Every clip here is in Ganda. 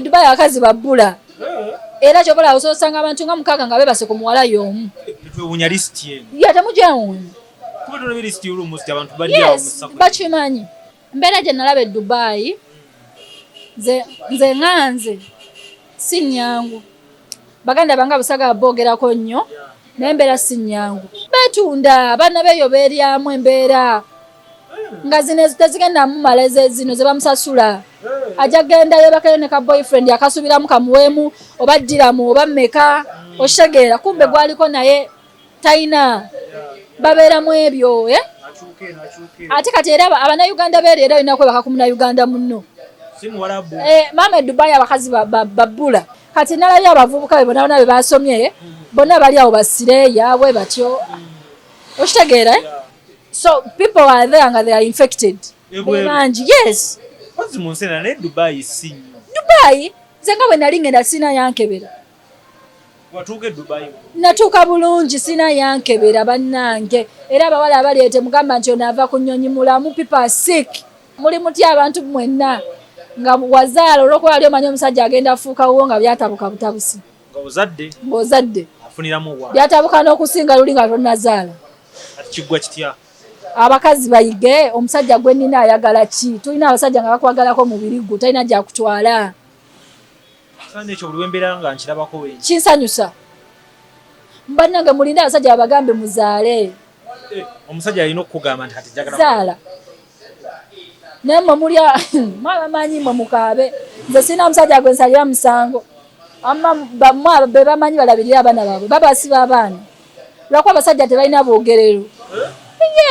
Dubai abakazi babbula era kyobola ososanga abantu nga mukaaga nga bebase ku muwala y'omu twewunya list yenu yatemujawunya kuba tuna list y'olumusti abantu bali awo musaku bakimanyi mbeera gye nalaba e Dubai nze nganze si nnyangu baganda bange abasaga boogerako nnyo naye embeera si nnyangu beetunda abaana beeyo beeryamu embeera nga zino tezigenda mumala zino ze bamusasula ajja gendayo bakale ne ka boyfriend akasubiramu kamuweemu oba ddiramu oba mmeka oshegeera kumbe gwaliko naye tayina babeeramu ebyo ate kati era abannayuganda beereera olina kwebaka ku munnayuganda munno maama e Dubai abakazi babbula kati nalabye abavubuka be bonna be basomye bonna bali awo basireeya bwe batyo okitegeera so people are there and they are infected bangi yes Wazi munsena ne Dubai sinyo Dubai zenga bwe nali ngenda sina yankebera watuuke Dubai natuuka bulungi sina yankebera bannange era abawala abaleete mugamba nti onaava ku nnyonyi mulamu people sick muli mutya abantu mwenna nga wazaala olwokuba ali omanyi omusajja agenda afuukawo nga byatabuka butabusi ng'ozadde afuniramu wa byatabuka n'okusinga luli nga tonnazaala kiggwa kitya abakazi bayige omusajja gwe nnina ayagala ki tulina abasajja nga bakwagalako mubiri gwo talina gyakutwala kandi ekyo buli wembeera nga nkirabako wengi kinsanyusa bannange mulinde abasajja babagambe muzaale omusajja alina okukugamba nti kati njagala zaala naye mwe mulya mwabamanyi mwe mukaabe nze sirina omusajja gwe nsalira musango bamwe be bamanyi balabirira abaana baabwe babasiba abaana lwakuba abasajja tebalina bwogerero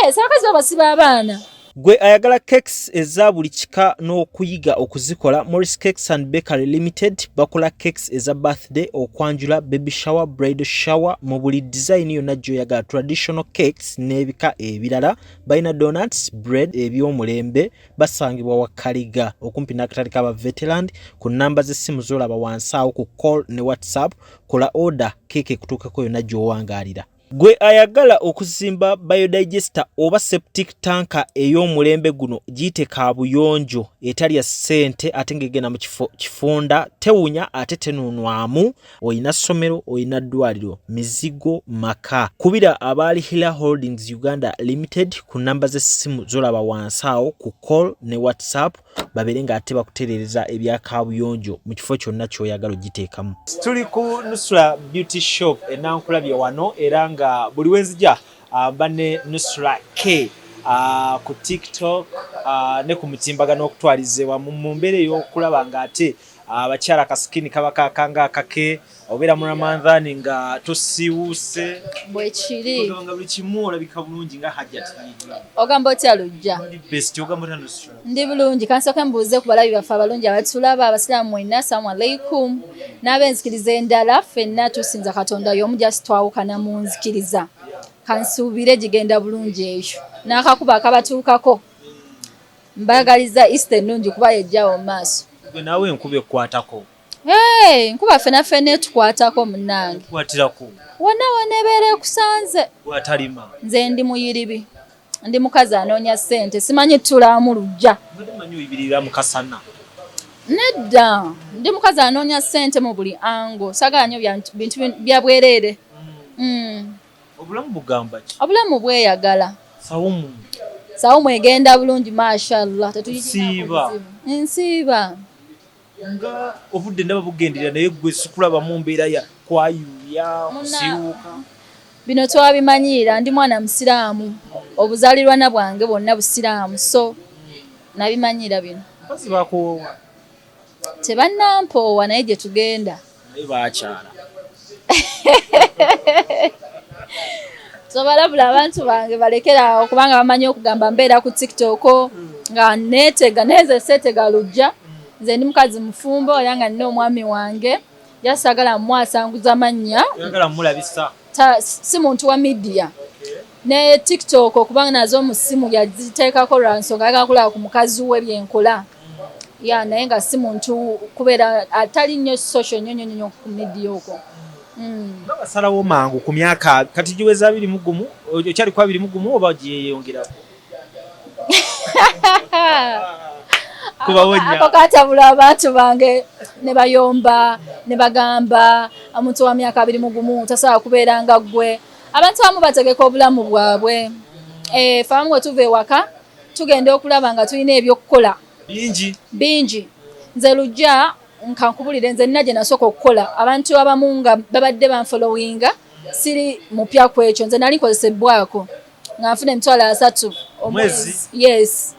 yes abakazi babasiba abaana gwe ayagala cakes eza buli kika n'okuyiga okuzikola Morris Cakes and Bakery Limited bakola cakes eza birthday okwanjula baby shower bridal shower mu buli design yonna gy'oyagala traditional cakes n'ebika ebirala balina donuts bread eby'omulembe basangibwa wakaliga okumpi n'akatale k'aba veteran ku namba z'essimu z'olaba wansi awo ku call ne whatsapp kola order keeke kutuukako yonna gy'owangaalira gwe ayagala okuzimba biodigester oba septic tanka ey'omulembe guno giyite kaabuyonjo etalya ssente ate ng'egenda mu kifunda tewunya ate tenunwamu oyina ssomero oyina ddwaliro mizigo maka kubira abaali Hila Holdings Uganda Limited ku namba z'essimu z'olaba wansi awo ku call ne whatsapp babere ng'ate bakutereereza ebya kaabuyonjo mu kifo kyonna ky'oyagala ogiteekamu. Tuli ku Nusurah Beauty Shop enankulabye wano era nga buli wenzija banne Nusurah K ku TikTok ne ku mutimbagano okutwalizewa mu mbeera ey'okulaba ng'ate abakyala kasikini kaba kakanga akake obeera mu Ramadhan nga tosiiwuuse bwe kiri nga buli kimu olabika bulungi nga hajjati ogamba otya lujja ndi bulungi kansooke mbuuze ku balabi baffe abalungi abatulaba abasiraamu mwenna assalamu alaikum n'abenzikiriza endala ffenna tusinza Katonda y'omu gy'asitwawukana mu nzikiriza kansuubire gigenda bulungi eyo n'akakuba akabatuukako mbagaliza Easter ennungi kuba yejjawo mu maaso nawe enkuba ekwatako nkuba ffenna etukwatako munnange kwatirako wonna ebeera ekusanze watalima nze ndi muyiribi ndi mukazi anoonya ssente simanyi tulaamu lujja manyi oyibirira mukasana nedda ndi mukazi anoonya ssente mu buli ango sagala nnyo bintu bya bwereere obulamu bugamba ki obulamu bweyagala sawumu egenda bulungi mashallah nsiiba nga obudde ndaba bugendera naye gwe sikulaba mu mbeera ya kwayuya kusiiwuka bino twabimanyira ndi mwana musiraamu obuzaalirwana bwange bwonna busiraamu so nabimanyira bino bazi bakoowa tebannampoowa naye gye tugenda naye baakyala sobalabula abantu bange balekerawo kubanga bamanyi okugamba mbeera ku TikTok nga neetega neze seetega lujja nze ndi mukazi mufumbo era nga nina omwami wange yasagala mwasanguza mannya si muntu wa media ne TikTok okubanga nazo mu ssimu yaziteekako lwa nsonga ayagala kulaba ku mukazi we byenkola naye nga si muntu kubeera atali nnyo social nnyo ku media okwo basalawo mangu ku myaka kati giweza 21 okyali kwa 21 oba gyeyongerako kubawonya katabula abantu bange ne bayomba ne bagamba omuntu wa myaka 21 tasobola kubeera nga ggwe abantu abamu bategeka obulamu bwabwe famu tuve waka tugenda okulaba nga tulina ebyokukola bingi nze lujja nkankubulire nze nina gye nasooka okukola abantu abamu nga babadde banfollowinga siri mupya kwekyo nze nali nkozesebwako nga nfuna emitwalo 3 omwezi yes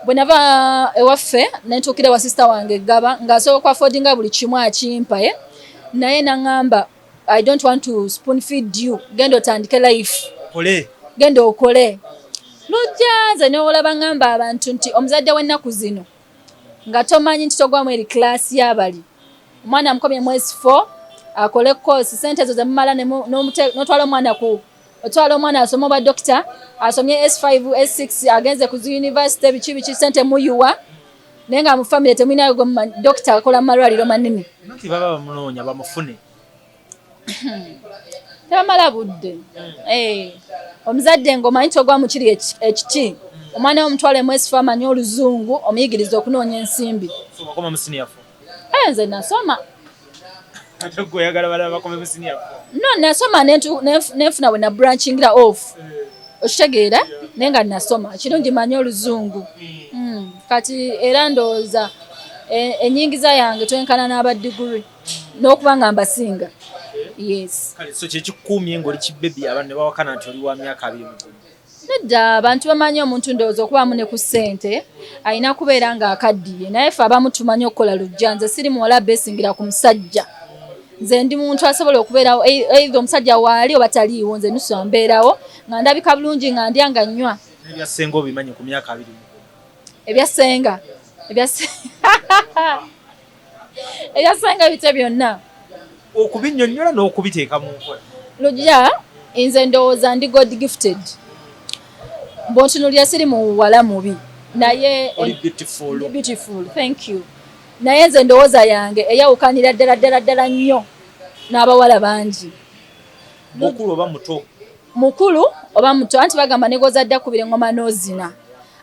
bwe nava ewaffe nentuukira wa sister wange Gaba ng'asobola affordinga buli kimu akimpa naye naŋŋamba I don't want to spoon feed you genda otandike life genda okole lujja nze n'olaba ŋŋamba abantu nti omuzadde w'ennaku zino nga tomanyi nti togwamu eri class y'abali omwana amukomye mwezi 4 akole course sente zo zemumala n'otwala omwana otwala omwana asoma oba doctor asomye S5 S6 agenze ku university biki sente muyuwa naye nga mu family temulinayo doctor akola mu malwaliro manene nti baba bamunoonya bamufune tebamala budde omuzadde ng'omanyi togwamu kiri ekiki omwana w'omutwale mwesi amanyi oluzungu omuyigiriza okunoonya ensimbi nze nasoma no nasoma nenfuna bwe na branchingira off okitegeera naye nga nasoma kirungi manyi oluzungu kati era ndowooza enyingiza yange twenkana n'aba degree n'okuba nga mbasinga yes so kyekikuumye ng'oli kibebi abantu ne bawakana nti oli wa myaka 20 nedda abantu bamanyi omuntu ndowooza okubaamu ne ku ssente alina kubeera nga akaddiye naye ffe abamu tumanyi okukola lujja nze siri muwala beesingira ku musajja nze ndi muntu asobola okubeerawo either omusajja waali oba taliiwo nze Nusurah mbeerawo nga ndabika bulungi nga ndya nga nnywa ebyasenga obimanyi ku myaka 20 ebyasenga bite byonna okubinnyonnyola n'okubiteeka mu nkola lujja nze ndowooza ndi God gifted bontunulira siri muwala mubi naye beautiful thank you naye nze ndowooza yange eyawukanira ddala nnyo n'abawala bangi mukulu oba muto anti bagamba negoza dda kubira engoma n'ozina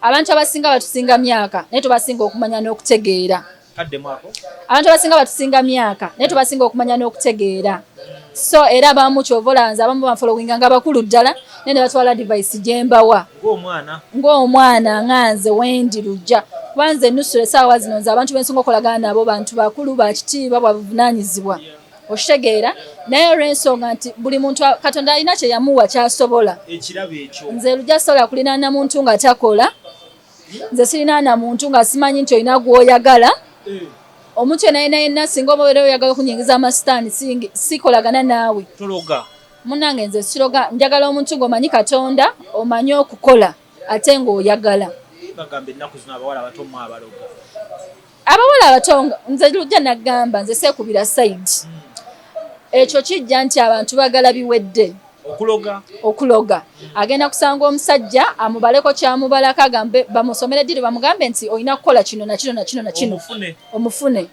abantu abasinga batusinga myaka naye tubasinga okumanya n'okutegeera abantu abasinga batusinga myaka naye tubasinga okumanya n'okutegeera so era abamu kyovolanza abamu banfollowinga nga bakulu ddala naye ne batwala device gye mbawa ng'omwana ŋŋanze wendi lujja kuba nze Nusurah essaawa zino nze abantu bensinga okolagana nabo bantu bakulu bakitiibwa bwabuvunaanyizibwa okitegeera naye olw'ensonga nti buli muntu Katonda alina kye yamuwa kyasobola nze lujja sobola kulinaana muntu nga takola nze sirinaana muntu nga simanyi nti olina gw'oyagala omuntu yenna singa obaera oyagala okunyingiza amasitaani sikolagana naawe munnange nze siroga njagala omuntu ng'omanyi Katonda omanyi okukola ate ng'oyagala abawala abato nze lujja naggamba nze seekubira sayidi ekyo kijja nti abantu bagala biwedde okuloga agenda kusanga omusajja amubaleko kyamubalako agambe bamusomere diri bamugambe nti olina kukola kino nakino omufune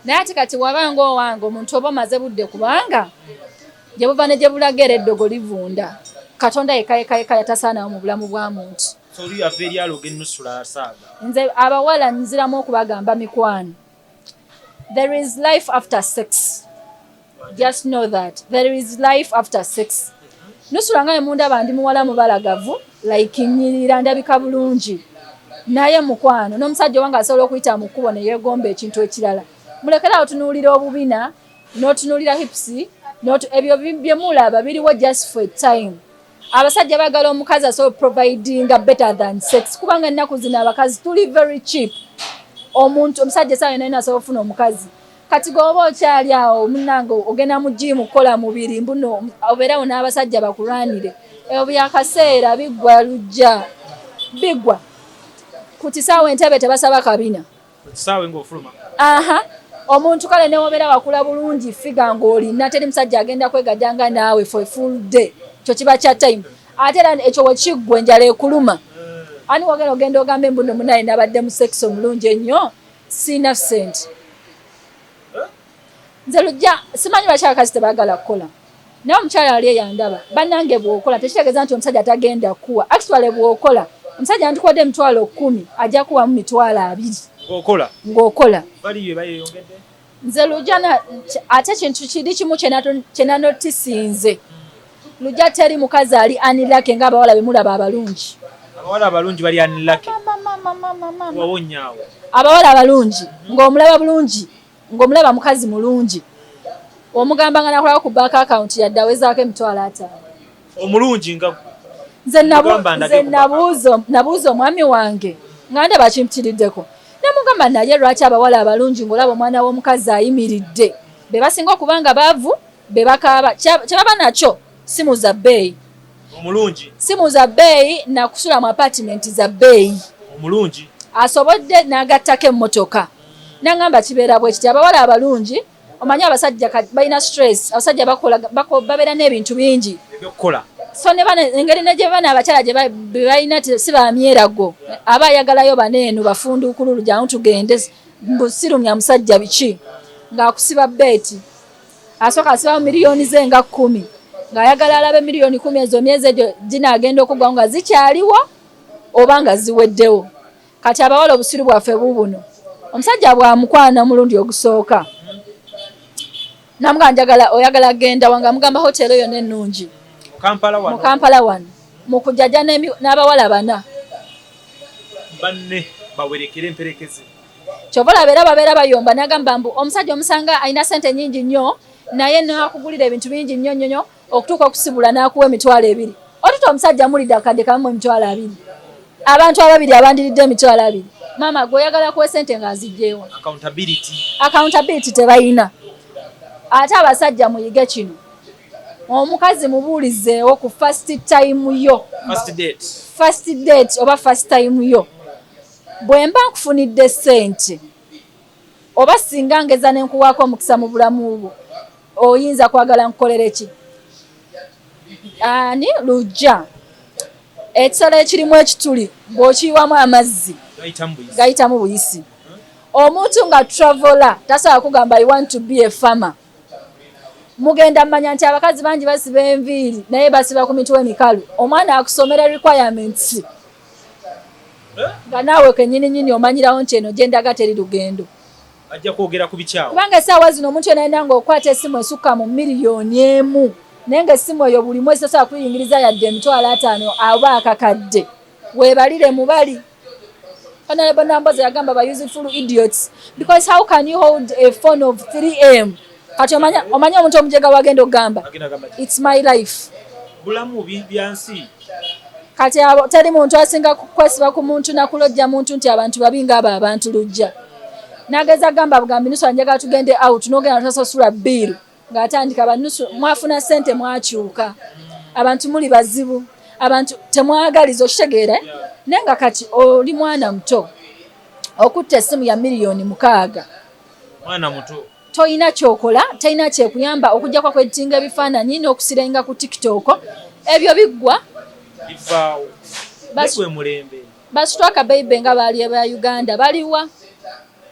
naye ate kati wabanga owange omuntu oba omaze budde kubanga gye buva ne gye bulaga era eddogo livunda Katonda yeka yatasaanawo mu bulamu bwa muntu nze abawala nziramu okubagamba mikwano there is life after sex just know that there is life after sex Nusurah nga emundaba ndi muwala mubalagavu like nnyirira ndabika bulungi naye mukwano n'omusajja wange asobola okuyita mu kkubo ne yeegomba ekintu ekirala mulekera otunuulira obubina n'otunuulira hips ebyo bye mulaba biriwo just for a time abasajja bagala omukazi asobola providinga better than sex kubanga ennaku zino abakazi tuli very cheap omusajja saa yonna asobola ofuna omukazi kati goba okyali awo munnange ogenda mu jimu kukola mubiri mbuno obeerawo n'abasajja bakulwanire ebyo byakaseera biggwa lujja biggwa ku kisaawe entebe tebasaba kabina omuntu kale newobeera wakula bulungi figa ng'olina teri musajja agenda kwegajanga naawe for a full day kyo kiba kya time ate era ekyo wekiggwa enjala ekuluma ani ogenda ogambe mbuno munaye nabadde mu sex omulungi ennyo sina sente nze lujja simanyi bakyakazi tebagala kukola naye omukyala ali eyandaba bannange bw'okola tekitegeeza nti omusajja tagenda kuwa actually bw'okola omusajja antukodde emitwalo 10 ajja kuwamu mitwalo 2 ng'okola baliyo bayongedde nze lujja ate kintu kiri kimu kye nanotisinze lujja teri mukazi ali anilake ng'abawala be mulaba abalungi abawala abalungi bali anilake wawonyaawo abawala abalungi ng'omulaba bulungi ng'omulaba mukazi mulungi omugamba nga nakolako ku bank account yadde awezaako $5,000 omulungi nga nze nabuuza omwami wange nga ndaba kimpitiriddeko namugamba naye lwaki abawala abalungi ng'olaba omwana w'omukazi ayimiridde be basinga okubanga baavu be bakaaba kye baba nakyo simu za bbeeyi omulungi simu za bbeeyi nakusula mu apartment za bbeeyi omulungi asobodde n'agattako emmotoka nangamba kibeera bwe kiti abawala abalungi omanyi abasajja balina stress abasajja babeera n'ebintu bingi ebyokukola so engeri negye bana abakyala gye balina si bamyerago aba ayagalayo baneeno bafunduukululu jangu tugende mbusirumya musajja biki ng'akusiba beeti asooka asibamu miliyoni ze nga 10 ng'ayagala alabe miliyoni 10 ezo myezi egyo ginaagenda okugwawo nga zikyaliwo oba nga ziweddewo kati abawala obusiru bwaffe bubuno omusajja bw'amukwana omulundi ogusooka namuga njagala oyagala genda wanga mugamba hotelo yonna ennungi mu Kampala wano mu kujjaja n'abawala 4 banne bawerekere emperekeze kyobola babeera bayomba nagamba mbu omusajja omusanga alina sente nnyingi nnyo naye nakugulira ebintu bingi nnyo okutuuka okusibula n'akuwa $2,000 otuta omusajja mulidde akadde kamu $2,000 abantu ababiri abandiridde $2,000 maama gweoyagala kuwa sente ng'azigyewa accountability tebayina ate abasajja muyige kino omukazi mubuulizeewo ku first date oba first time yo bwe mba nkufunidde sente oba singa ngeza nenkuwaako omukisa mu bulamu bwo oyinza kwagala nkukolere ki ani lujja ekisolo ekirimu ekituli bw'okiyiwamu amazzi gayitamu buyisi omuntu nga traveler tasobola kugamba I want to be a farmer mugenda mmanya nti abakazi bangi basiba enviiri naye basiba ku mitwe emikalu omwana akusomera requirements nga naawe kennyini omanyirawo nti eno gyendaga teri lugendo ajja kwogera ku bikyawo kubanga essaawa zino omuntu yenayina ng'okwata essimu esukka mu $1,000,000 naye ng'essimu eyo buli mwezi tosobola kuyingiriza yadde $5,000 aba akakadde weebalire mubali Honorable Namboza yagamba ba useful idiots because how can you hold a phone of 3M kati omanya omuntu omujega wagenda ogamba it's my life bulamu byansi kati teri muntu asinga kwesiba ku muntu nakulojja muntu nti abantu babinga abo abantu lujja nageza gamba bugambi Nusurah njagala tugende out nogenda tutasasula bill ng'atandika banusu mwafuna sente mwakyuka abantu muli bazibu abantu temwagaliza okitegeera nenga kati oli mwana muto okutta essimu ya $6,000,000 mwana muto toyina kyokola talina kyekuyamba okujja kwa kwettinga ebifaananyi n'okusirenga ku TikTok ebyo biggwa bivaawo gwe mulembe basitwaka beibe nga baali aba Uganda baliwa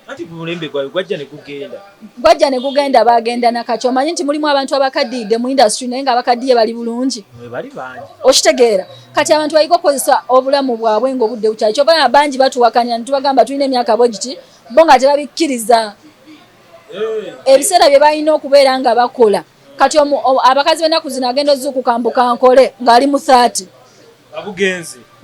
ati mulembe gwayo gwajja ne gugenda bagenda nakati omanyi nti mulimu abantu abakaddiide mu industry naye nga abakaddiye bali bulungi bali bangi okitegeera kati abantu bayiga okukozesa obulamu bwabwe ng'obudde bukyali kyobana bangi batuwakanira netubagamba tulina emyaka bwegiti bo nga tebabikkiriza ebiseera bye balina okubeera nga bakola kati abakazi b'ennaku zino agenda ozuukuka mbuka nkole ng'ali mu 30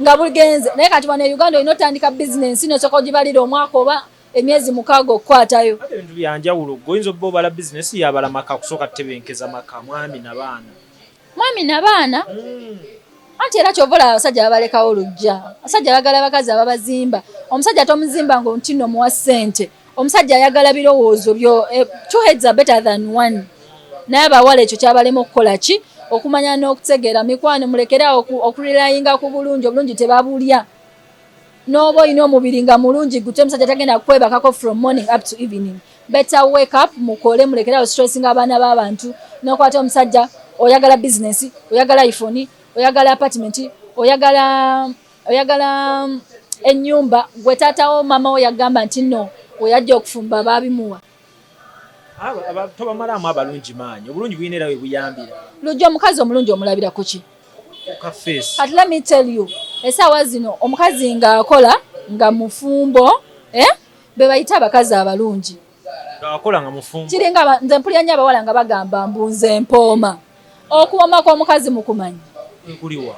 nga bugenze naye kati wano e Uganda olina otandika bizinensi nosooka ogibalira omwaka oba emyezi 6 okukwatayo ebintu byanjawulo goyinza obba obala bizinesi yabala maka kusooka tebenkeza maka mwami na baana anti era kyovola abasajja babalekawo lujja abasajja bagala abakazi ababazimba omusajja tomuzimba ng'ontino muwa ssente omusajja ayagala birowoozo byo two heads are better than one naye abawala ekyo kyabalema okukola ki okumanya n'okutegeera mikwano mulekerawo okulilayinga ku bulungi tebabulya n'oba olina omubiri nga mulungi gute omusajja tagenda kukwebakako from morning up to evening better wake up mukole mulekerawo stressinga abaana b'abantu n'okwata omusajja oyagala business oyagala iphone oyagala apartment oyagala ennyumba gwe taatawo mama we yagamba nti no oyajja okufumba baabimuwa tobamalamu abalungi maanyi obulungi buyina era we buyambira lujja omukazi omulungi omulabira ku ki kati let me tell you essaawa zino omukazi ng'akola nga mufumbo be bayita abakazi abalungi akola nga mufumbo kiringa nze mpulira nnyo abawala nga bagamba mbunze empooma okuwooma kw'omukazi mukumanyi nkuliwa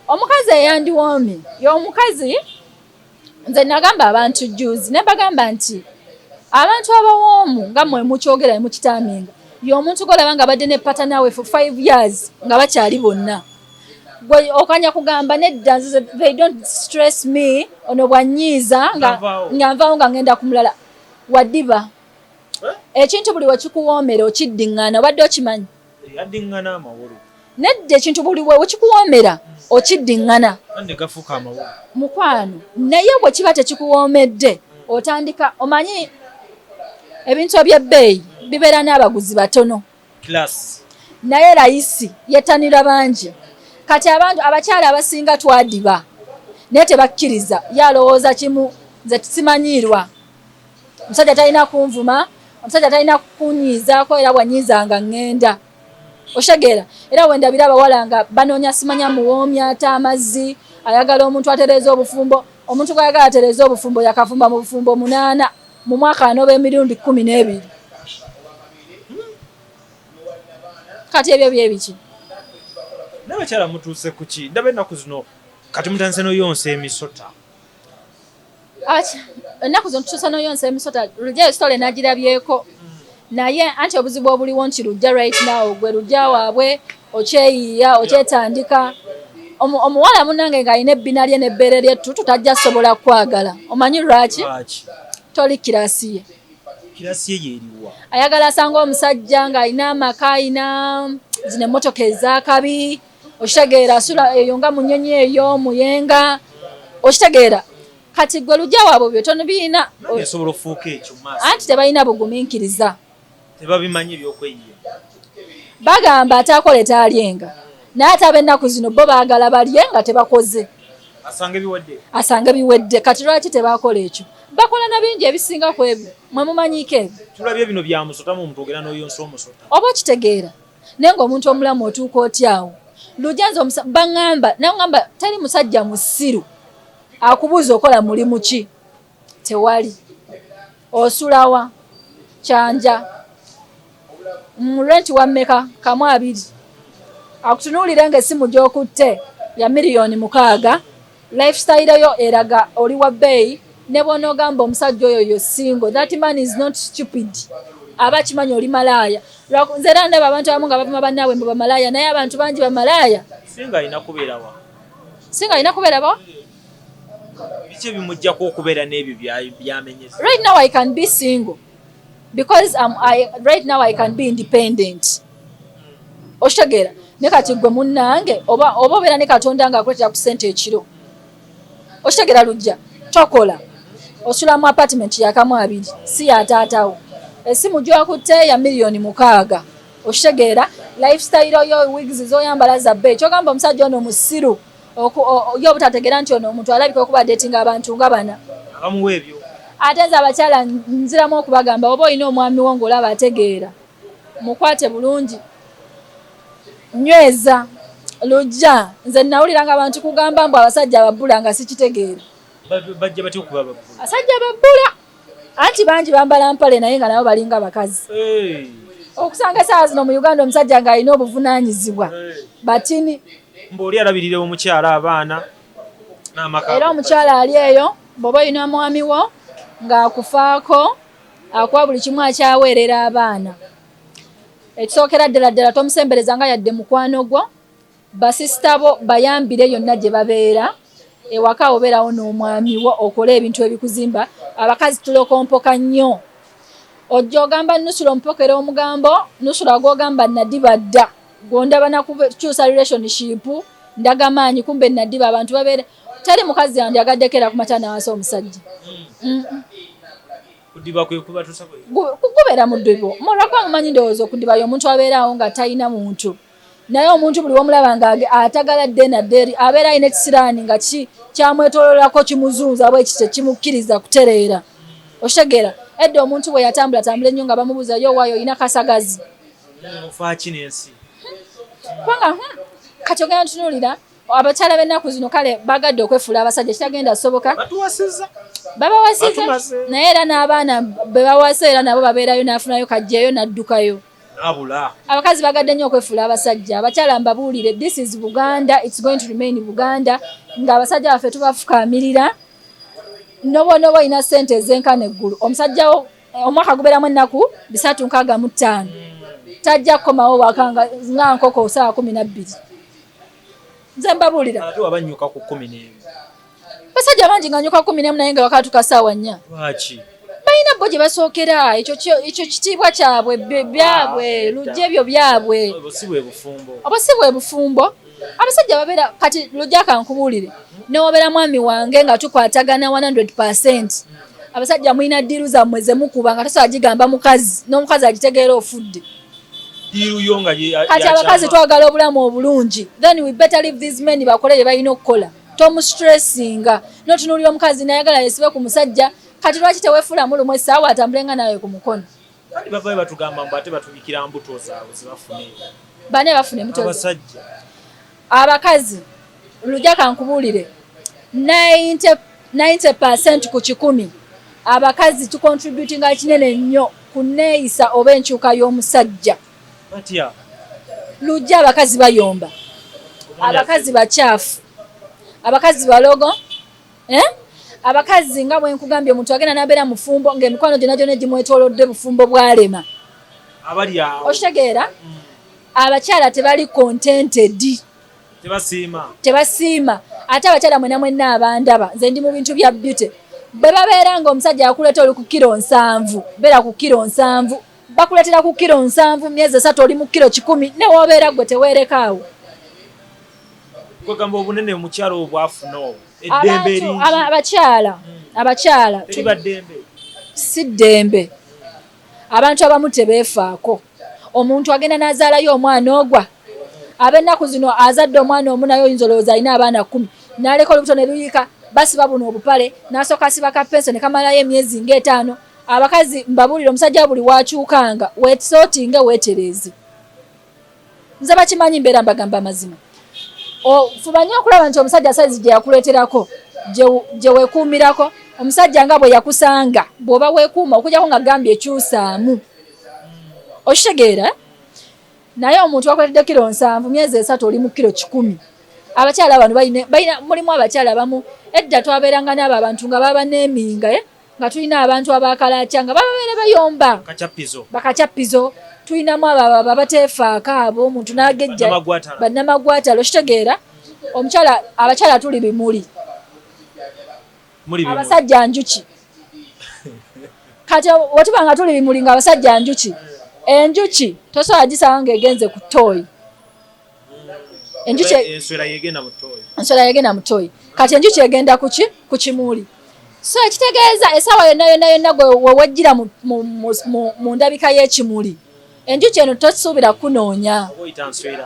omukazi eyandiwoomye y'omukazi nze nagamba abantu juzi ne bagamba nti abantu abawoomu nga mmwe mukyogera mukitaaminga y'omuntu golaba nga badde ne patana we for 5 years nga bakyali bonna gwe okanya kugamba nedda they don't stress me ono bwanyiiza nga nvaawo nga ngenda ku mulala waddiba ekintu buli wekikuwoomera okiddiŋŋana obadde okimanyi yaddiŋŋana amawolu nedda ekintu buli wekikuwoomera okiddiŋŋana gafuuka amawolu mukwano naye bwe kiba tekikuwoomedde otandika omanyi ebintu eby'ebbeeyi bibeera n'abaguzi batono naye layisi yettanira bangi kati abantu abakyala abasinga twadiba naye tebakkiriza yalowooza kimu nze simanyiirwa omusajja talina kunvuma omusajja talina kunyiizaako era bwanyiizanga ŋŋenda oshegeera era wendabira abawala nga banoonya simanya muwoomya ate amazzi ayagala omuntu atereeza obufumbo omuntu gwayagala atereeza obufumbo yakafumba mu bufumbo 8 mu mwaka anoba emirundi 12 kati ebyo byebiki n'abakyala mutuuse ku ki ndaba ennaku zino kati mutandise n'oyonsa emisota ennaku zino tutuusa n'oyonsa emisota lujja esitole nagirabyeko naye anti obuzibu obuliwo nti lujja right now gwe lujja waabwe okyeyiiya okyetandika omuwala munange ng'alina ebbina lye n'ebbeere lyettu tutajja sobola kwagala omanyi lwaki toli kirasi ye yeriwa ayagala asanga omusajja ng'alina amaka alina zino emmotoka ez'akabi okitegeera asula eyo nga munyonyi eyo muyenga okitegeera kati gwe lujja waabwe byotono birina esobola ofuuka ekyo anti tebalina bugumiikiriza tebabimanyi ebyokweyiya bagamba ataakola etaalyenga naye ate ab'ennaku zino bo baagala balye nga tebakoze asanga biwedde kati lwaki tebakola ekyo bakola na bingi ebisinga ku ebyo mwe mumanyiiko ebyo tulabye bino bya musotamu omuntu ogera n'oyonsa omusota oba okitegeera naye ng'omuntu omulamu otuuka otyawo lujanza baŋŋamba naŋŋamba tali musajja musiru akubuuza okola mulimu ki tewali osulawa kyanja renti wammeka kamu 2 akutunuulire ng'essimu gy'okutte ya $6,000 lifestyle yo eraga oli wa bbeeyi ne bw'onoogamba omusajja oyo yo single that man is not stupid aba kimanyi oli malaaya nze era ndaba abantu abamu nga bapima bannaabwe mbu bamalaaya naye abantu bangi bamalaaya singa alina kubeerawa biki ebimuggyako okubeera n'ebyo byamenyeza right now I can be single because right now I can be independent okitegeera ne kati gwe munnange oba obeera ne katonda nga akuletera ku ssente ekiro okitegeera lujja tokola osula mu apartment ya kamu 2 si ya taatawo essimu gy'okutte ya $6,000 okitegeera lifestyle yo wigs zoyambala za bbeeyi kyogamba omusajja ono musiru yo obutategeera nti ono omuntu alabika okuba datinga abantu nga bana abamuwa ebyo ate nze abakyala nziramu okubagamba oba olina omwami wo ng'olaba ategeera mukwate bulungi nyweza lujja nze nawuliranga abantu kugamba mbu abasajja babbula nga sikitegeera bajja batya okuba babbula abasajja babbula anti bangi bambala mpale naye nga nabo balinga bakazi okusanga esaawa zino mu Uganda omusajja ng'alina obuvunaanyizibwa batini mbaoli alabirire omukyala abaana n'amaka era omukyala ali eyo bw'oba olina mwami wo ng'akufaako akuwa buli kimu akyaweerera abaana ekisookera ddala tomusembereza nga yadde mukwano gwo basisita bo bayambire yonna gye babeera ewaka obeerawo n'omwami wo okola ebintu ebikuzimba abakazi tulokompoka nnyo ojja ogamba Nusura omupokera omugambo Nusura gw'ogamba nadiba dda gw'ondaba nakukyusa relationship ndagamaanyi kumbe nadiba abantu babeera teri mukazi yandyagadde era kumata nawasa omusajja kudiba kwe kuba tusabwe kukubeera mu ddibo mulwakwa mumanyi ndowooza okudiba y'omuntu abeerawo nga talina muntu naye omuntu buli womulaba nga atagala dde nadde abeera alina ekisiraani nga kyamwetoololako kimuzunza bwe kite kimukkiriza kutereera okitegeera edda omuntu bwe yatambula ennyo nga bamubuuza yo waayo olina kasagazi ofaaki n'ensi kubanga kati ogenda ntunuulira abakyala b'ennaku zino kale bagadde okwefuula abasajja kitagenda soboka batuwasizza babawasiza naye era n'abaana bebawasa era nabo babeerayo n'afunayo kajjayo n'addukayo. Abakazi bagadde nnyo okwefuula abasajja. Abakyala mbabuulire, this is Buganda, it's going to remain Buganda. Ng'abasajja baffe tubafukaamirira. Nobonobo ina ssente ez'enkana eggulu. Omusajja omwaka gubeeramu ennaku 365. Tajja kukomawo wakanga nga nkoko saa 12. Nze mbabuulira. Ate wabanyuka ku 11. Basajja bangi nga nyuka 11 naye nga wakatuka ssaawa 4. Lwaki? Balina bo gye basookera. Ekyo kitiibwa kyabwe byabwe. Lujja ebyo byabwe. Obwo si bwe bufumbo. Obwo si bwe bufumbo. Abasajja babeera kati lujja kankubuulire. Ne wobeera mwami wange nga tukwatagana 100%. Abasajja mulina ddiiru zammwe ze mukuba nga tosobola gigamba mukazi. N'omukazi agitegeera ofudde. Kati abakazi twagala obulamu obulungi. Then we better leave these men bakole bye balina okukola. Tomu stressinga. N'otunuulira omukazi n'ayagala yesibe ku musajja. Kati lwaki teweefula mulumwe essaawa atambulenga nawe ku mukono? Kati bavayo batugamba mbu ate batubikira mbuto zaabwe zibafune. Bane bafune mbuto. Abasajja. Abakazi lujja kankubuulire 90% ku 100 abakazi tucontributinga kinene nnyo ku neeyisa oba enkyuka y'omusajja. Batya? Lujja abakazi bayomba. Abakazi bakyafu. Abakazi balogo. Abakazi nga bwe nkugambye omuntu agenda n'abeera mufumbo ng'emikwano gyonna gyonna gimwetoolodde bufumbo bwalema. Abali awo. Okitegeera? Abakyala tebali contented. Tebasiima. Ate abakyala mwenna abandaba. Nze ndi mu bintu bya beauty. Bwe babeera ng'omusajja akuleeta oli ku kilo 7, beera ku kilo 7. Bakuleetera ku kilo 7 myezi 3 oli mu kilo 10 ne woobeera gwe teweerekaawo. Kwegamba obunene mukyalo obwafuna obwo. Eddembe eringi. Abakyala. Teba ddembe. Si ddembe. Abantu abamu tebeefaako. Omuntu agenda n'azaalayo omwana ogwa. Ab'ennaku zino azadde omwana omu naye oyinza olowooza alina abaana 10. N'aleka olubuto ne luyika basiba buno obupale n'asooka asiba kapenso ne kamalayo emyezi nga 5. Abakazi mbabuulire omusajja buli wakyukanga weesootinge weetereeze. Nze bakimanyi mbeera mbagamba amazima. Fuba nnyo okulaba nti omusajja saizi gye yakuleeterako gye weekuumirako. Omusajja nga bwe yakusanga bw'oba weekuuma okujjako nga gambye ekyusaamu. Okitegeera? Naye omuntu wakuleetedde kilo 7 myezi 3 oli mu kilo 10. Abakyala bano balina mulimu abakyala abamu edda twabeeranga n'abo abantu nga baba neeminga nga tulina abantu abakalaca nga bababeera bayomba. Bakacappizo. Tulinamu abo abateefaako abo omuntu n'agejja bannamagwatalo. Okitegeera? Abakyala tuli bimuli. Abasajja njuki. Kati wetuba nga tuli bimuli nga abasajja njuki. Enjuki tosobola gisanga ng'egenze ku ttooyi. Enswera yegenda mu ttooyi. Kati enjuki egenda ku kimuli. So ekitegeeza essaawa yonna gwe wejjira mu ndabika y'ekimuli. Enjuki eno tosuubira kunoonya.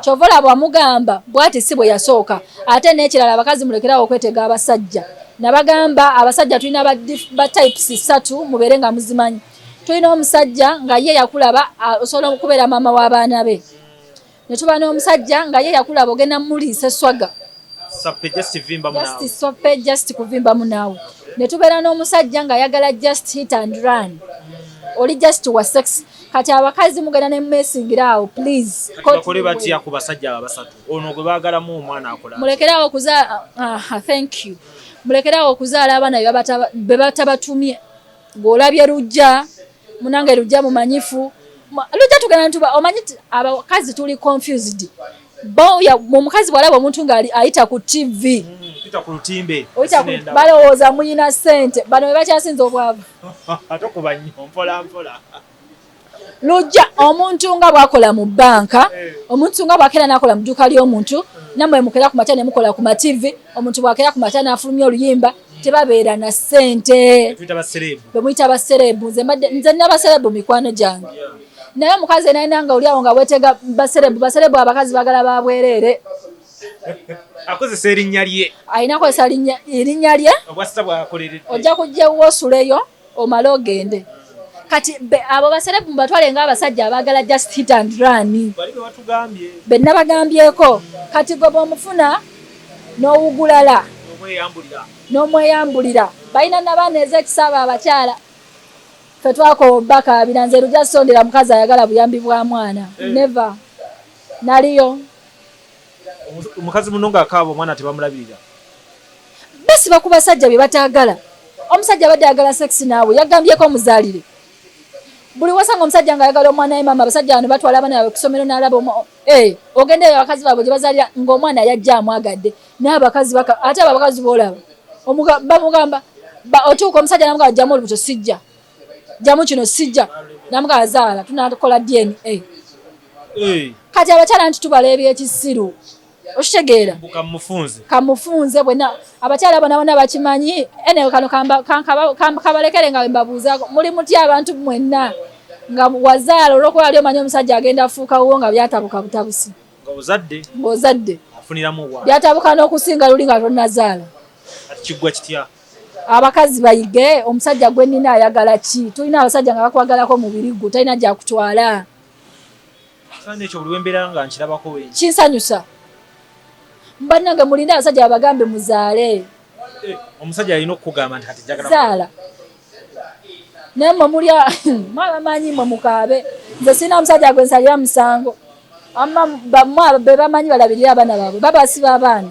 Kyova olaba wamugamba bw'ati si bwe yasooka. Ate n'ekirala abakazi mulekerawo okwetega abasajja. Nabagamba abasajja tulina ba types 3 mubeere nga muzimanyi. Tulina omusajja nga ye yakulaba osobola okubeera maama w'abaana be. Ne tuba n'omusajja nga ye yakulaba ogenda muliisa eswaga. Just kuvimbamu naawe. Ne tubeera n'omusajja nga ayagala just hit and run. Oli just wa sex. Kati abakazi mugenda ne mmesingira awo please. Bakole batya ku basajja abasatu. Ono gwe baagalamu omwana akola. Mulekerawo okuzaala thank you. Mulekerawo okuzaala abaana be batabatumye. Ng'olabye lujja munange lujja mumanyifu. Lujja tugenda ntuba omanyi abakazi tuli confused. Omukazi bw'alaba omuntu nga ayita ku TV. Pita ku lutimbe. Balowooza muyina ssente. Bano be bakyasinza obwavu. Atokuba nnyo mpola. Lujja omuntu nga bw'akola mu banka, omuntu nga bw'akeera n'akola mu dduuka ly'omuntu, nammwe mukeera ku makya ne mukola ku ma-TV, omuntu bw'akeera ku makya n'afulumya oluyimba, tebabeera na ssente. Be muyita baserebu. Nze nina baserebu mikwano gyange. Naye omukazi naye nga oli awo nga weetega baserebu abakazi bagala ba bwereere. Akozesa erinnya lye. Alina akozesa erinnya lye. Ojja kujja wosuleyo omale ogende. Kati abo baserebu batwale nga abasajja abagala just hit and run. Be nabagambyeko. Kati gwe bw'omufuna n'owugulala. n'omweyambulira balina nabaana ez'ekisaba abakyala ffe twakoba kaabira nze lujja sondera mukazi ayagala buyambi bwa mwana never naliyo omukazi muno ng'akaaba omwana tebamulabirira basiba ku basajja bye bataagala omusajja abadde ayagala sekisi naawe yagambyeko omuzaalire buli wasanga omusajja ng'ayagala omwana we maama abasajja bano batwala abaana baabwe ku ssomero n'alaba ogendeyo abakazi baabwe gye bazaalira ng'omwana yajja amwagadde n'abakazi ate abo abakazi boolaba bamugamba otuuka omusajja namugamba jjamu olubuto sijja jjamu kino sijja namugamba zaala tunakola DNA kati abakyala nti tubala ebyekisiru okitegeera kamufunze bwena abakyala bona bona bakimanyi ene kano kabalekere nga mbabuuzaako muli mutya abantu mwenna nga wazaala olwokuba ali omanyi omusajja agenda afuukawo nga byatabuka butabusi ng'ozadde byatabuka n'okusinga luli nga tonnazaala kiggwa kitya abakazi bayige omusajja gwe nnina ayagala ki tulina abasajja nga bakwagalako mubiri gwo talina gyakutwala ekyo buli wembeera nga nkirabako wengi kinsanyusa mbannange mulinde abasajja babagambe muzaale omusajja alina okukugamba nti kati njagala zaala naye mmwe mulya mwabamanyi mmwe mukaabe nze sirina omusajja gwe nsalira musango bammwe be bamanyi balabirira abaana baabwe babasiba abaana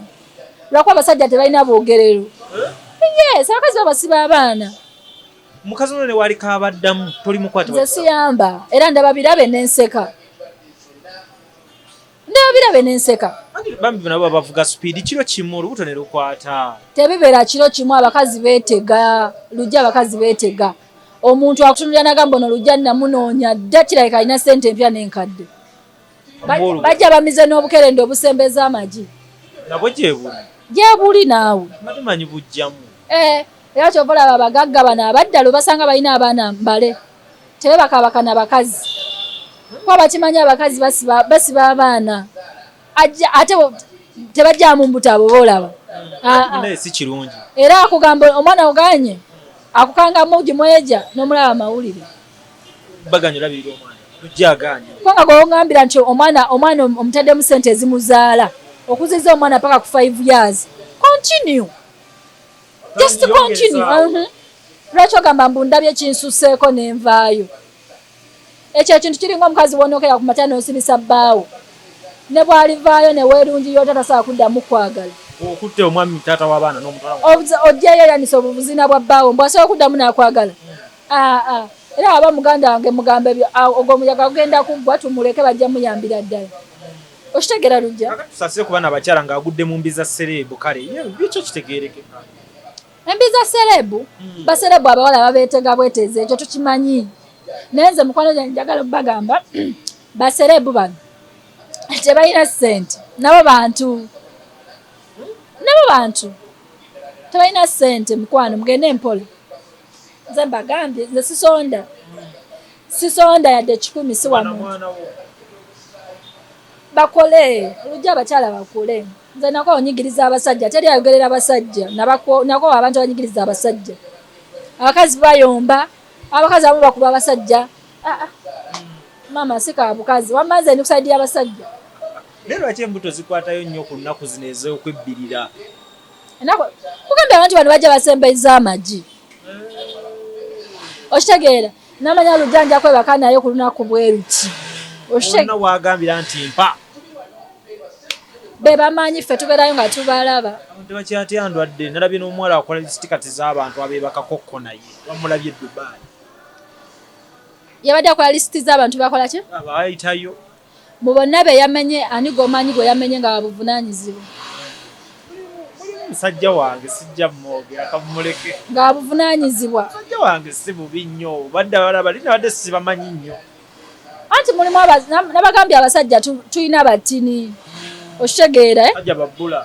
lwakuba abasajja tebalina bwogerero yes abakazi babasiba abaana mukazi ono ne waliko abaddamu toli mukwate nze siyamba era ndaba birabe n'enseka bambi nabo bavuga speed kiro kimu olubuto ne lukwata tebibeera kiro kimu abakazi beetega lujja abakazi beetega omuntu akutunulira nagamba ono lujja namunoonya dda kirabika alina ssente empya n'enkadde bajja bamize n'obukerende obusembeza amagi nabwo gyebuli naawe matumanyi bujjamu era kyova olaba abagagga bano abaddalo basanga balina abaana mbale tebebakabakana bakazi kuba bakimanyi abakazi basiba abaana ate tebajjamu mbuto abo boolaba si kirungi era akugamba omwana oganye akukanga mugi mweja n'omulaba amawulire baganya olabirira omwana lujja aganye kubanga gwongambira nti omwana omutaddemu ssente ezimuzaala okuziza omwana paka ku 5 years continue just continue lwaki ogamba mbu ndabye kinsuseeko n'envaayo ekyo ekintu kiringa omukazi wonokera ku matya n'osibisa bbaawo ne bw'alivaayo ne weerungiyo tatasobola kuddamu kwagala okutte omwami taata w'abaana n'omutwala ojjayo eyanisa obuvuzina bwa bbaawo mbw asobola kuddamu n'akwagala era aba muganda wange mugamba ogwo omuyaga gugenda kuggwa tumuleke bajja muyambira ddala okitegera lujja tusasire ku baana abakyala ng'agudde mu mbi za sereebu kale ekyo kitegeerekeka embi za sereebu basereebu abawala babeetega bweteze ekyo tukimanyi naye nze mukwano gyange njagala bagamba basereebu bano tebalina ssente nabo bantu tebalina ssente mukwano mugende empola nze mbagambye nze sisonda yadde 10 si wamuntu bakole olujja abakyala bakole nze nako onyigiriza abasajja teri ayogerera abasajja nako abantu abanyigiriza abasajja abakazi bayomba abakazi abamu bakuba abasajja mama sika bukazi wamaze ni kusaidia abasajja lero lwaki embuto zikwatayo nnyo ku nnaku zino ez'okwebbirira kugambye abantu bano bajja basembeza amagi okitegeera namanya lujjanja kwebaka naye ku lunaku bweruki onna wagambira nti mpa be bamanyi ffe tubeerayo nga tubalaba tebakyatya ndwadde nalabye n'omuwala akola sitikati z'abantu abeebakakokko naye wamulabye Dubai yabadde akola lisiti z'abantu bakola ki abayitayo mu bonna be yamenye ani gomanyi gwe yamenye nga babuvunaanyizibwa musajja wange sijja mmwogera kamuleke nga babuvunaanyizibwa musajja wange si bubi nnyo badde abalaba linabadde sibamanyi nnyo anti mulimu nabagambye abasajja tulina batini okitegeera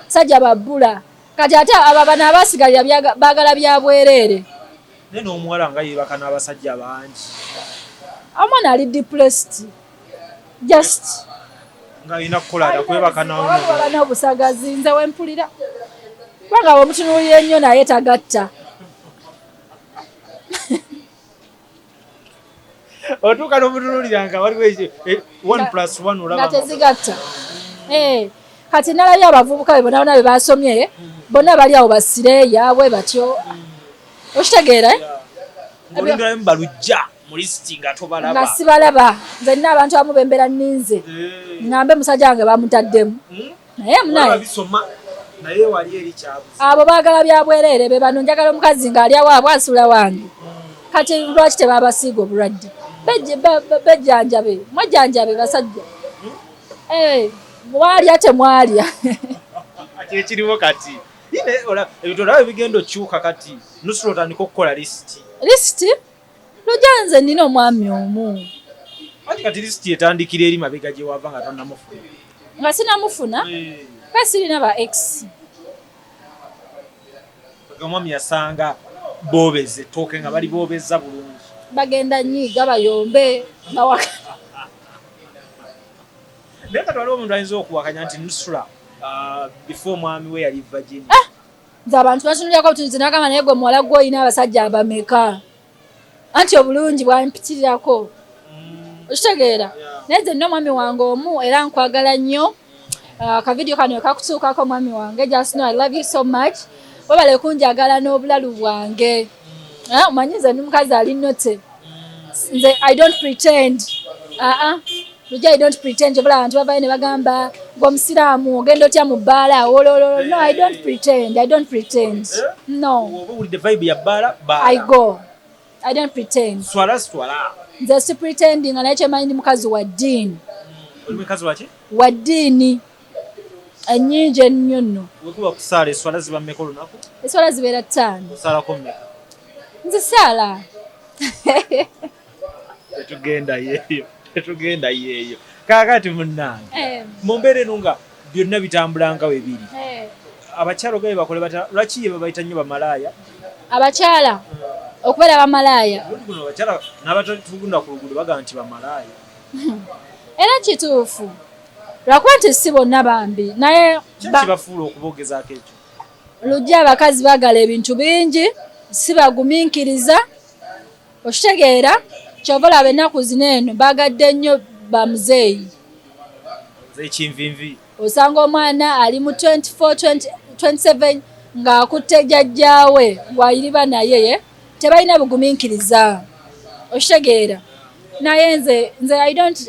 sajja babbula kati ate abo bano abasigalira baagala bya bwereere naye n'omuwala nga yeebaka n'abasajja bangi omwana ali depressed just nga alina kukola atakwebaka n'obusagazi nze wempulira kubanga bwemutunuulira ennyo naye tagatta otuuka n'omutunuulira nga waliwo 1+1 olaba nga tezigatta kati nalabye abavubuka be bonna bonna be basomye bonna bali awo basire yaabwe batyo okitegeera olindirayo mubalujja mu lisiti nga tobalaba nga sibalaba nze nina abantu abamu bembeera nninze ngambe musajja wange bamutaddemu naye munaye naye wali eri kyabuzi abo baagala bya bwereere be bano njagala omukazi ng'ali awaabwe asula wange kati lwaki tebabasiiga obulwadde bejjanjabe mwejjanjabe basajja mwalya temwalya kyekiriwo kati ebintu olaba bigenda okyuka kati Nusurah otandika okukola lisiti lujanze nina omwami omu kati lisiti etandikira eri mabega gye wava nga tonnamufuna nga sinamufuna ka sirina ba ex omwami yasanga boobeze tooke nga bali boobeza bulungi bagenda nyiiga bayombe bawaka naye kati waliwo omuntu ayinza okuwakanya nti Nusurah before omwami we yali Virginia nze abantu batunulyako butunuzi nagamba naye gwe muwala gw'olina abasajja abameka anti obulungi bwampitirirako okitegeera naye nze nina omwami wange omu era nkwagala nnyo akavidiyo kano kakutuukako omwami wange just know I love you so much wabale kunjagala n'obulalu bwange omanyi nze n'omukazi ali note nze I don't pretend lujja I don't pretend obula abantu bavayo ne bagamba ng'omusiraamu ogenda otya mu bbaala olololo no I don't pretend no oba wulidde vibe ya bbaala I go I don't pretend swala nze si pretending naye kyemanyi ndi mukazi wa ddiini oli mukazi waki wa ddiini ennyingi ennyo nno wekuba kusaala eswala ziba mmeka olunaku eswala zibeera 5 osaalako mmeka nze saala tetugenda yeeyo kaakati munnange mu mbeera eno nga byonna bitambula nga we biri abakyala ogabe bakole bata lwaki ye babayita nnyo bamalaaya abakyala okubeera bamalaaya abakyala n'abatugunda ku luguudo bagamba nti bamalaaya era kituufu lwakuba nti si bonna bambi naye kibafuula okubogezaako ekyo lujja abakazi baagala ebintu bingi si bagumiikiriza okitegeera kyova olaba ennaku zino eno baagadde nnyo bamuzeeyi ekinvinvi osanga omwana ali mu 27 ng'akutte jjajjaawe bw'ayiriba naye tebalina bugumiikiriza okitegeera naye nze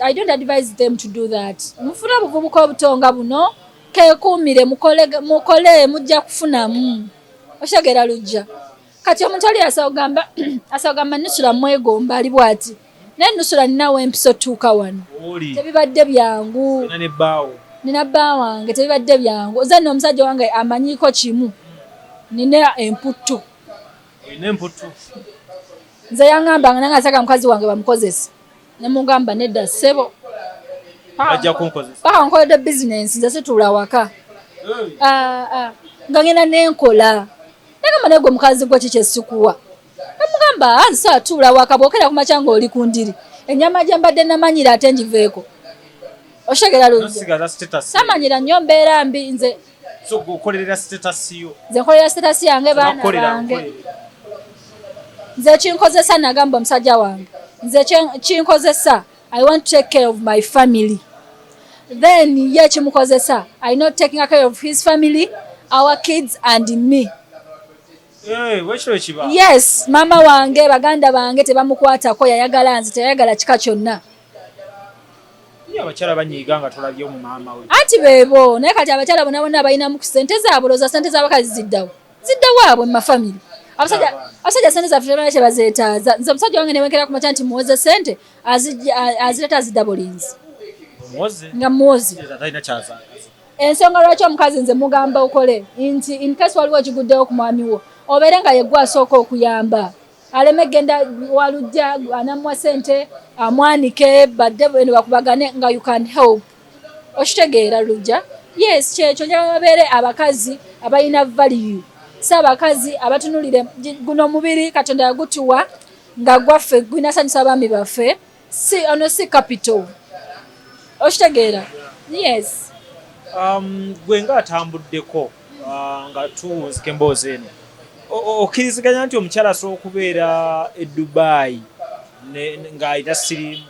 I don't advise them to do that mufuna obuvubuka obutonga buno keekuumire mukole mujja kufunamu okitegeera lujja kati omuntu oli asagamba Nusurah mwegomba ali bw'ati naye Nusurah ninawo empiso tuuka wano tebibadde byangu nina bba wange tebibadde byangu ozanna omusajja wange amanyiiko kimu nina emputtu nze yaŋŋambanga nange asaka mukazi wange bamukozesa ne mugamba nedda ssebo paka nkoledde bizinensi nze situula waka nga ngenda nenkola nagamba naye gwe mukazi gwe kiki esikuwa namugamba nsi atuula waka bwokera kumakya ng'oli ku ndiri ennyama gye mbadde namanyira ate ngiveeko okitegeera lujja samanyira nnyo mbeera mbi nze okolerera sitatasiyo nze nkolera sitatasi yange baana bange nze kinkozesa nagamba omusajja wange nze kinkozesa I want to take care of my family then ye kimukozesa I not taking care of his family our kids and me yes mama wange baganda bange tebamukwatako yayagala nze teyayagala kika kyonna abakyala banyiiga nga tolabye mu maama we anti beebo naye kati abakyala bonna bonna balinamu ku ssente zaabwe looza ssente z'abakazi ziddawo abwe mu mafamily abasajja ssente zaffe tebana kye bazeetaaza nze omusajja wange newenkera ku makya nti muwoze ssente azireta azidda bulinzi nga muwozi ensonga lwaki omukazi nze mugamba okole nti inkasi waliwo ekiguddewo ku mwami wo obeere nga yeggwe asooka okuyamba aleme genda walujja anamuwa ssente amwanike badde bwene bakubagane nga you can help okitegeera lujja yes kyekyo njagala babeere abakazi abalina value si abakazi abatunulire guno omubiri katonda yagutuwa nga gwaffe gwinasanyusa abaami baffe si capital okitegeera yes gwe nga atambuddeko nga tuwunzika emboozi eno okkiriziganya nti omukyala asobola okubeera e Dubai ng'ayita siriimu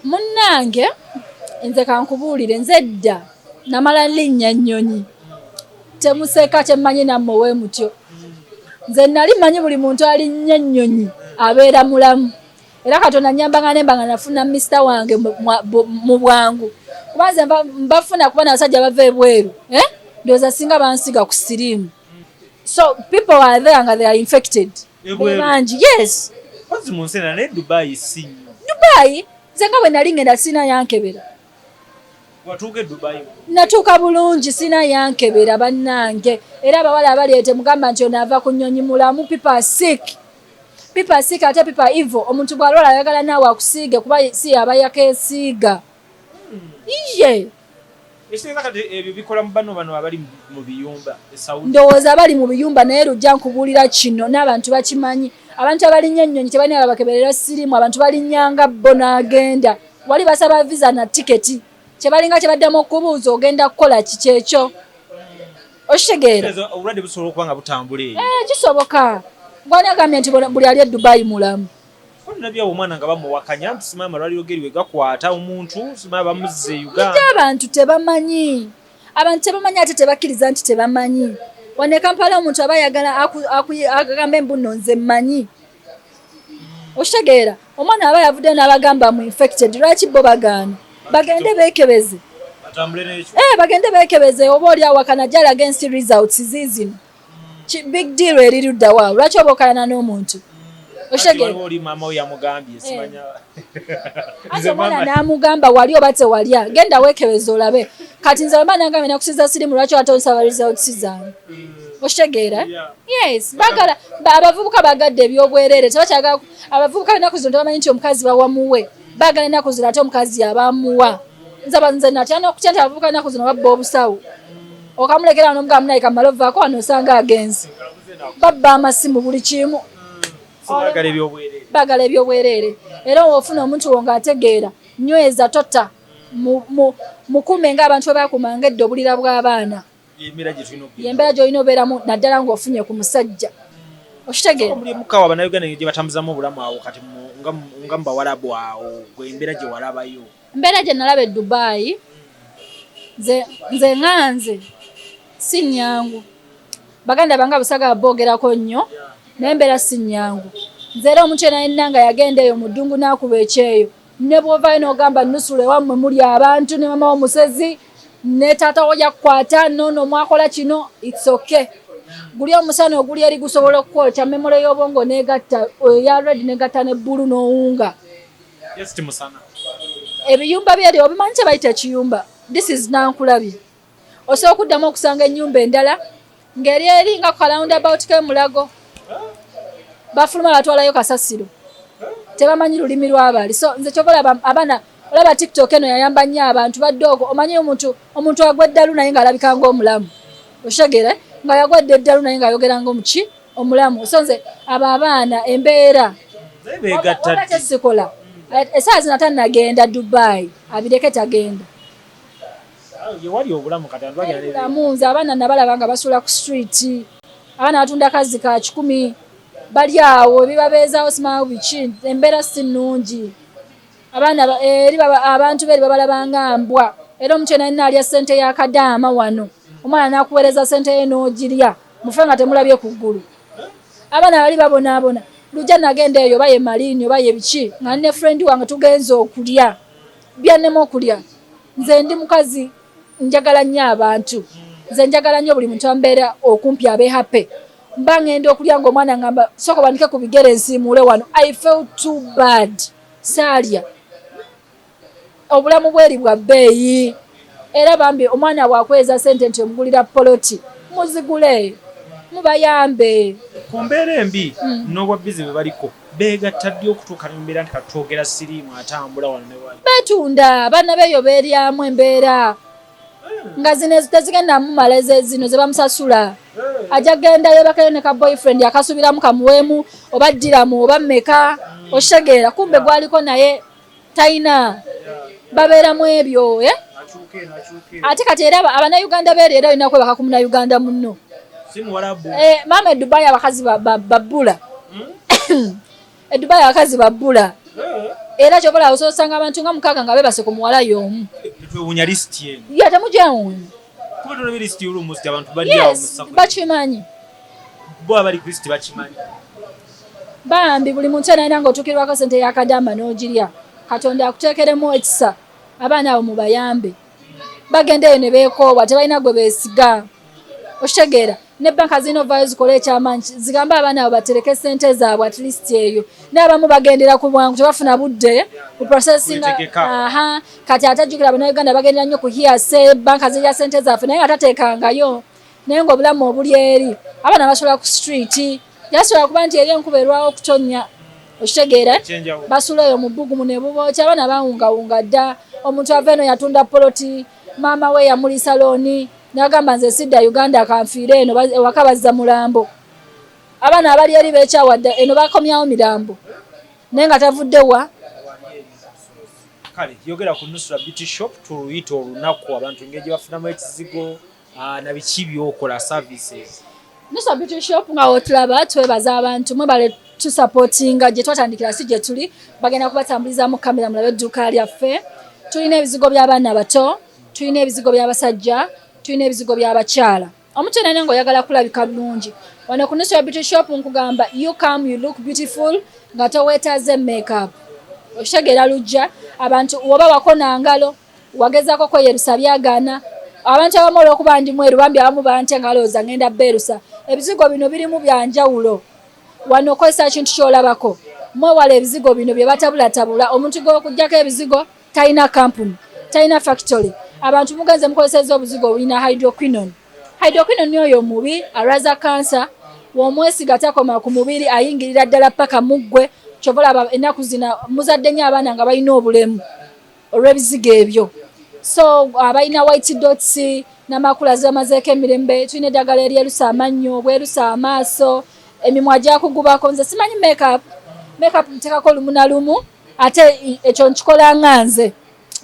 munnange nze kankubuulire nze dda namala linnya nnyonyi temuseka kyemmanyi nammwe we mutyo nze nali manyi buli muntu alinnya nnyonyi abeera mulamu era Katonda nnyambanga nembanga nafuna Mr. wange mu bwangu kuba nze mbafuna kuba n'abasajja bava ebweru ndowooza singa bansiga ku siriimu so people are there nga they are infected bangi yes Dubai nze nga bwe nali ngenda sina yankebera watuuka Dubai natuuka bulungi sina yankebera bannange era abawala abaleete mugamba nti onaava ku nnyonyi mulamu people sick ate people evil omuntu bw'alwala ayagala naawe akusiige kuba si aba yakeesiiga iye ekisinga kati ebyo bikola mu bano abali mu biyumba ndowooza abali mu biyumba naye lujja nkubuulira kino n'abantu bakimanyi abantu abalinnya ennyonyi tebalina babakeberera siriimu abantu balinnyanga bo n'agenda wali basaba visa na tiketi kyebalinga kyebaddamu okubuuza ogenda kukola kiki ekyo okitegeera obulwadde busobola okuba nga butambula kisoboka gwani agambye nti buli ali e Dubai mulamu nabyawo omwana nga bamuwakanya nti simanyi amalwaliro geriwe gakwata omuntu simanyi bamuzze Uganda abantu tebamanyi ate tebakkiriza nti tebamanyi wane Kampala omuntu aba yagala agamba embuno nze mmanyi okitegeera omwana aba yavudde n'abagamba mu infected lwaki bo bagaana bagende beekebeze bagende beekebeze oba oli awakana jala against results zizino big deal eri ludda waawo lwaki oba okayana n'omuntu ate omwana n'amugamba wali oba tewalya genda weekebeze olabe kati nze wemba nangambe nakusiza sirimu lwaki watonsaba results zange okitegeera yes bagala abavubuka bagadde ebyobwerere tebakyaga abavubuka ennaku zino tebamanyi nti omukazi bawamuwe bagala ennaku zino ate omukazi abamuwa nze natyana okutya nti abavubuka ennaku zino babba obusawo okamulekera n'omugamba munaye kamala ovaako wano osanga agenzi babba amasimu buli kimu bagala ebyobwerere era ofuna omuntu wo ng'ategeera nyweza tota mukume ng'abantu bwe bakumanga edda obulira bw'abaana yembeera gy'olina obeeramu naddala ng'ofunye ku musajja okitegeera mukawa bannayuganda gye batambuzamu obulamu awo kati nga mubawalabu awo gwe embeera gye walabayo embeera gye nalaba e Dubai nze nganze si nnyangu baganda bange abasagala boogerako nnyo naye embeera si nnyangu nze era omuntu yenna nga yagenda eyo mu ddungu n'akuba ekyeyo ne bw'ovaayo n'ogamba Nusura ewammwe muli abantu ne mama w'omusezi ne taata wo yakukwata noono mwakola kino it's okay guli omusana oguli eri gusobola okukwokya memole y'obwongo n'egatta eya red n'egatta ne bbulu n'owunga ebiyumba byeri obimanyi kye bayita ekiyumba this is nankulabye osobola okuddamu okusanga ennyumba endala ng'eri eri nga ku roundabout k'emulago bafuluma batwalayo kasasiro tebamanyi lulimi lw'abali so nze kyobola abaana olaba TikTok eno yayamba nnyo abantu baddogo omanyi omuntu agwa eddalu naye ng'alabika ng'omulamu okitegeera nga yagwadde eddalu naye ng'ayogera ng'omuki omulamu so nze abo abaana embeera oba kyesikola essaawa zino tannagenda Dubai abireke tagenda bulamu nze abaana nabalaba nga basula ku street abaana batunda kazi ka 10 bali awo ebibabeezaawo simanyi biki embeera si nnungi abaana eri abantu beeri babalaba nga mbwa era omuntu yenna alya ssente y'akadaama wano omwana n'akuweereza ssente ye n'ogirya mufe nga temulabye ku ggulu abaana bali babonaabona lujja nagenda eyo oba ye malini oba ye biki nga ne friend wange tugenze okulya byannema okulya nze ndi mukazi njagala nnyo abantu nze njagala nnyo buli muntu ambeera okumpi abe happy mba ngenda okulya ng'omwana ngamba sooka bandike ku bigere nsiimuule wano I feel too bad saalya obulamu bweri bwa bbeeyi era bambi omwana bwakweza ssente nti omugulira poloti muzigule mubayambe ku mbeera embi n'obwa bizi bwe baliko beegatta ddi okutuuka nembeera nti katwogera siriimu atambula wano ne wali betunda abaana beeyo beeryamu embeera nga zino tezigenda mumala zino ze bamusasula ajja genda yebakayo ne ka boyfriend akasubiramu kamuweemu oba ddiramu oba mmeka okitegeera kumbe gwaliko naye talina babeeramu ebyo ate kati era abanayuganda beeri era olina kwebaka ku munayuganda munno maama e Dubai abakazi babbula e Dubai abakazi babbula era kyobola osanga abantu nga mukaaga nga bebase ku muwala y'omu twewunya lisiti eno ye temujawunya kuba tolaba lisiti y'olumusti abantu bali awo yes bakimanyi bo abali ku lisiti bakimanyi bambi buli muntu anaina ng'otuukirwako sente yakadamba n'ogirya katonda akuteekeremu ekisa abaana abo mubayambe bagendeyo ne beekoowa tebalina gwe beesiga okitegeera ne banka zirina ovaayo zikola ekyamaanyi zigambe abaana abo batereke sente zaabwe at least eyo n'abamu bagendera ku bwangu tebafuna budde ku processinga kati atajjukira bannayuganda bagendera nnyo ku hiyase banka zirya sente zaffe naye nga tateekangayo naye ng'obulamu obuli eri abaana basobola ku street yasobola kuba nti eri enkuba erwawo okutonnya okitegeera basula eyo mu bbugumu ne bubookya abaana bawungawunga dda omuntu ava eno yatunda poloti maama we yamulisa looni n'agamba nze sidda uganda akanfiire eno ewaka bazza mulambo abaana abali eri beekyawadde eno bakomyawo mirambo naye nga tavudde wa kale yogera ku Nusurah Beauty Shop tuluyita olunaku abantu engeri gye bafunamu ekizigo na biki byokola services Nusurah Beauty Shop nga otulaba twebaza abantu mwebale tusupportinga gye twatandikira si gye tuli bagenda kubatambuliza mu kamera mulabe edduuka lyaffe tulina ebizigo by'abaana bato tulina ebizigo by'abasajja tulina ebizigo by'abakyala omuntu yenna ng'oyagala kulabika bulungi wano ku Nusurah Beauty Shop nkugamba you come you look beautiful nga toweetaaze makeup okitegeera lujja abantu woba wakona ngalo wagezaako kweyerusa byagaana abantu abamu olw'okuba ndi mweru bambi abamu bante ngalowooza ngenda beerusa ebizigo bino birimu byanjawulo wano okozesa kintu kyolabako mwewala ebizigo bino bye batabulatabula omuntu gw'okugyako ebizigo talina kampuni talina factory abantu mugenze mukozeseza obuzigo bulina hydroquinone oyo mubi alwaza kansa w'omwesiga takoma ku mubiri ayingirira ddala paka muggwe kyobola ennaku zina muzadde nnyo abaana nga balina obulemu olw'ebizigo ebyo so abalina white dots n'amakula zamazeeko emirembe tulina eddagala eryerusa amannyo bwerusa amaaso emimwa gyakugubako nze simanyi makeup ntekako lumu na lumu ate ekyo nkikola nganze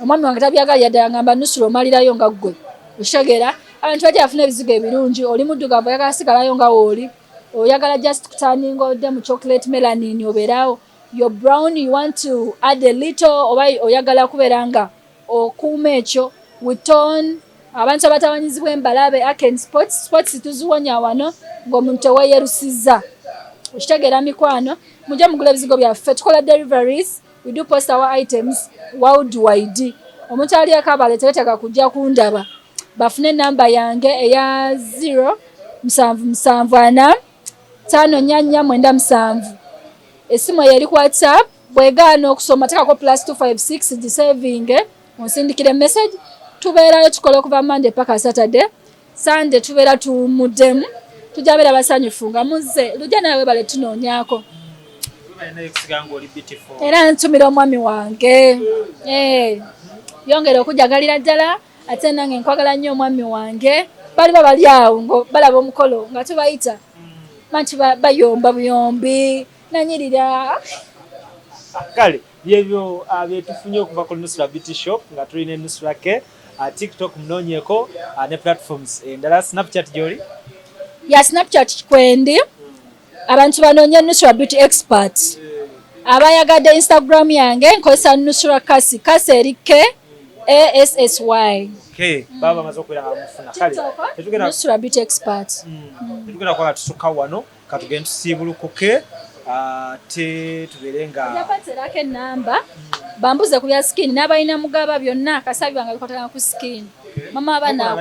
omwami wange tabyagali yaddala ngamba Nusurah omalirayo nga ggwe okitegeera abantu bajja bafuna ebizigo ebirungi oli muddugavu oyagala sigalayo nga wooli oyagala just kutaninga odde mu chocolate melanin obeerawo your brown you want to add a little oba oyagala kubeera nga okuuma ekyo with tone abantu abatabanyizibwa embalabe aken sports tuziwonya wano ng'omuntu teweeyerusizza okitegeera mikwano mujja mugula ebizigo byaffe tukola deliveries we do post our items worldwide omuntu ali akabale tegeteka kujja kundaba bafune enamba yange eya 077454497 esimu eyo eri ku WhatsApp bwegaana okusoma tekako +256 gisaving onsindikire message tubeerayo tukola okuva Monday paka Saturday Sunday tubeera tumuddemu tujja beera basanyufu nga muzze lujja nawe bale tunoonyako era ntumira omwami wange yongera okujagalira ddala ate nange nkwagala nnyo omwami wange bali awo ngo balaba omukolo nga tubayita manti bayomba buyombi nanyirira kale byebyo byetufunye okuva ku Nusurah Beauty Shop nga tulina Nusurah K TikTok mnoonyeko ne platforms endala Snapchat gyoli ya Snapchat kwendi abantu banoonye Nusurah Beauty Expert abayagadde Instagram yange nkozesa Nusurah kasi eri KASSY baba maze okwera ngamufuna kale tetugenda Nusurah Beauty Expert tetugenda kwala tusuka wano katugenda tusiibulukuke te tubeere nga yapatirako enamba bambuze ku bya skin n'abalina mugaba byonna kasabi banga bikwatagana ku skin mama abaana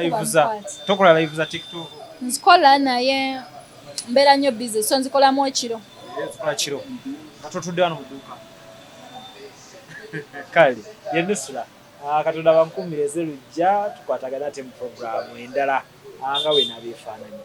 tokola live za TikTok nzikola naye mbeera nnyo busy so nzikolamu ekiro katotudde wano mu dduuka kale ye Nusurah katonda bankumireze lujja tukwatagana ate mu programu endala nga we naabeefaananyi